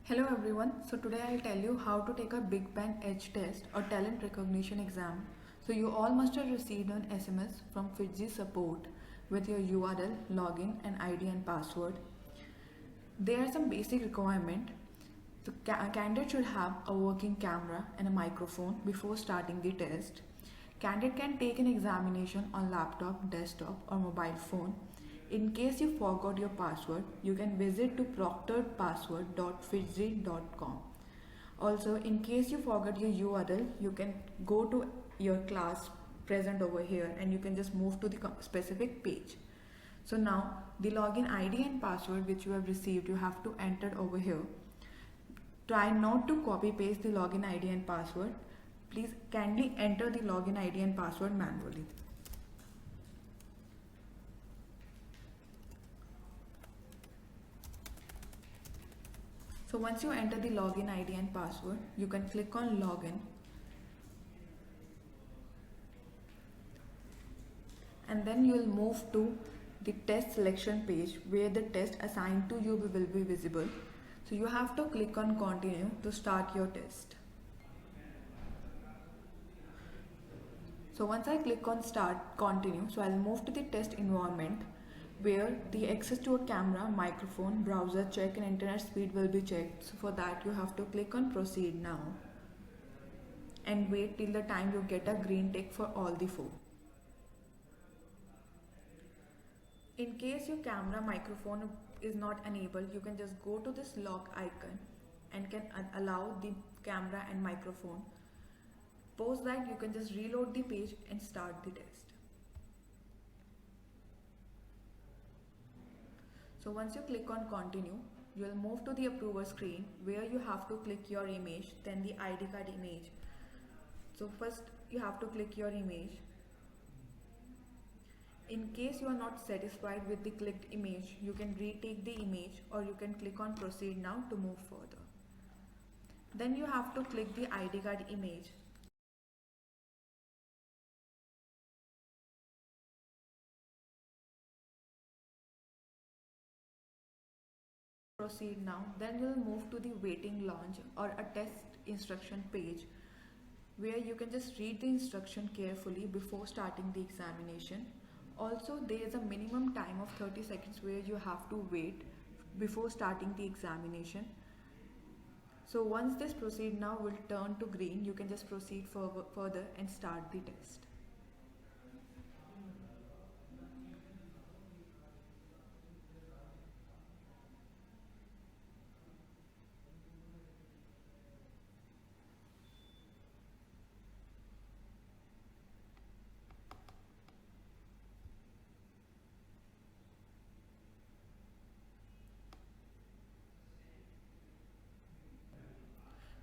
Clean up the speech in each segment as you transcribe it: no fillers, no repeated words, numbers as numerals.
Hello everyone. So today I'll tell you how to take a Big Bang Edge test or talent recognition exam. So you all must have received an SMS from Fitzy support with your URL, login and ID and password. There are some basic requirements. The candidate should have a working camera and a microphone before starting the test. Candidate can take an examination on laptop, desktop or mobile phone. In case you forgot your password, you can visit to proctoredpassword.fitzy.com. Also, in case you forgot your URL, you can go to your class present over here and you can just move to the specific page. So now the login ID and password which you have received, you have to enter over here. Try not to copy paste the login ID and password. Please kindly enter the login ID and password manually. So once you enter the login ID and password, you can click on login and then you will move to the test selection page where the test assigned to you will be visible. So you have to click on continue to start your test. So once I click on start continue, so I'll move to the test environment where the access to a camera, microphone, browser check and internet speed will be checked. So for that you have to click on proceed now and wait till the time you get a green tick for all the four. In case your camera microphone is not enabled, you can just go to this lock icon and can allow the camera and microphone. Post that, you can just reload the page and start the test. So once you click on continue, you will move to the approver screen where you have to click your image, then the ID card image. So first you have to click your image. In case you are not satisfied with the clicked image, you can retake the image or you can click on proceed now to move further. Then you have to click the ID card image. Proceed now. Then you'll move to the waiting launch or a test instruction page where you can just read the instruction carefully before starting the examination. Also, there is a minimum time of 30 seconds where you have to wait before starting the examination. So once this proceed now will turn to green, you can just proceed further and start the test.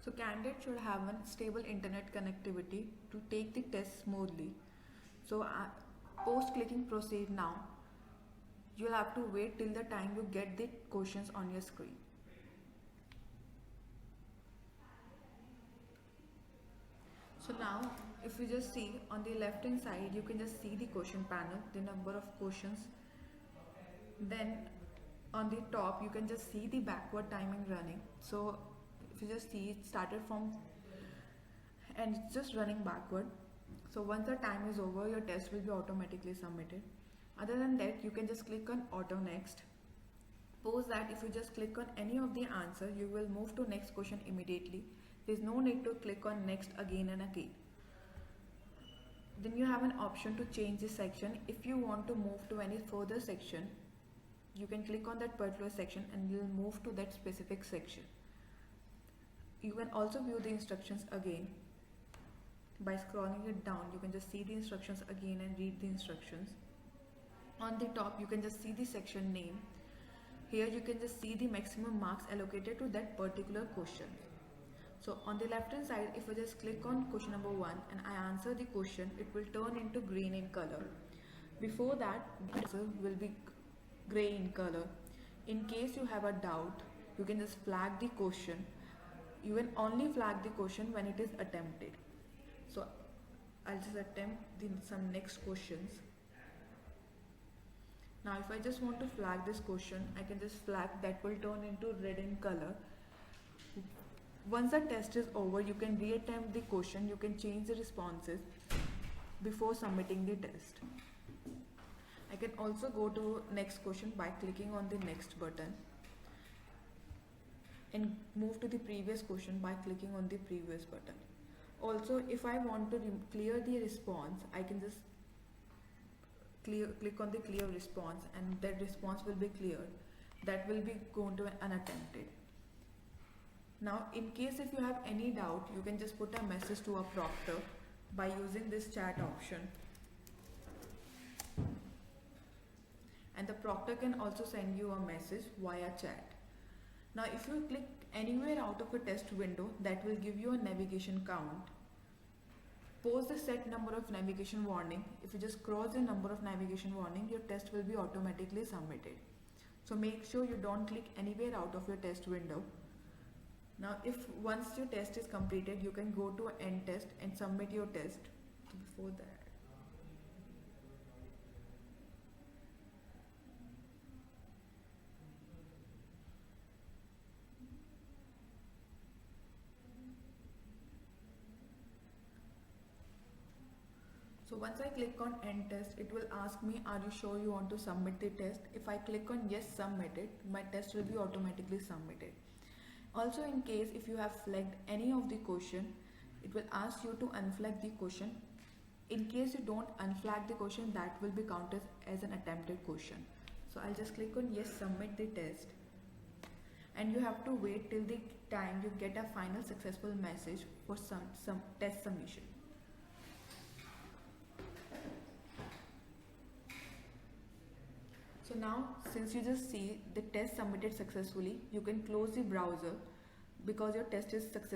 So candidate should have a stable internet connectivity to take the test smoothly. So post clicking proceed now, you'll have to wait till the time you get the questions on your screen. So now if you just see on the left hand side, you can just see the question panel, the number of questions. Then on the top you can just see the backward timing running. So if you just see, it started from and it's just running backward. So once the time is over, your test will be automatically submitted. Other than that, you can just click on auto next. Suppose that if you just click on any of the answer, you will move to next question immediately. There is no need to click on next again and again. Then you have an option to change this section. If you want to move to any further section, you can click on that particular section and you'll move to that specific section. You can also view the instructions again by scrolling it down. You can just see the instructions again and read the instructions. On the top you can just see the section name. Here you can just see the maximum marks allocated to that particular question. So on the left hand side, if I just click on question number 1 and I answer the question, it will turn into green in color. Before that, the answer will be gray in color. In case you have a doubt, you can just flag the question. You can only flag the question when it is attempted. So I'll just attempt some next questions. Now if I just want to flag this question, I can just flag, that will turn into red in color. Once the test is over, you can reattempt the question, you can change the responses before submitting the test. I can also go to next question by clicking on the next button and move to the previous question by clicking on the previous button. Also, if I want to clear the response, I can just click on the clear response, and that response will be cleared. That will be going to unattempted. Now, in case if you have any doubt, you can just put a message to a proctor by using this chat option. And the proctor can also send you a message via chat. Now, if you click anywhere out of a test window, that will give you a navigation count. Post the set number of navigation warning. If you just cross the number of navigation warning, your test will be automatically submitted. So make sure you don't click anywhere out of your test window. Now, if once your test is completed, you can go to end test and submit your test. So before that, so once I click on end test, it will ask me, are you sure you want to submit the test? If I click on yes, submit it, my test will be automatically submitted. Also, in case if you have flagged any of the question, it will ask you to unflag the question. In case you don't unflag the question, that will be counted as an attempted question. So I'll just click on yes, submit the test. And you have to wait till the time you get a final successful message for some test submission. So now, since you just see the test submitted successfully, you can close the browser because your test is successful.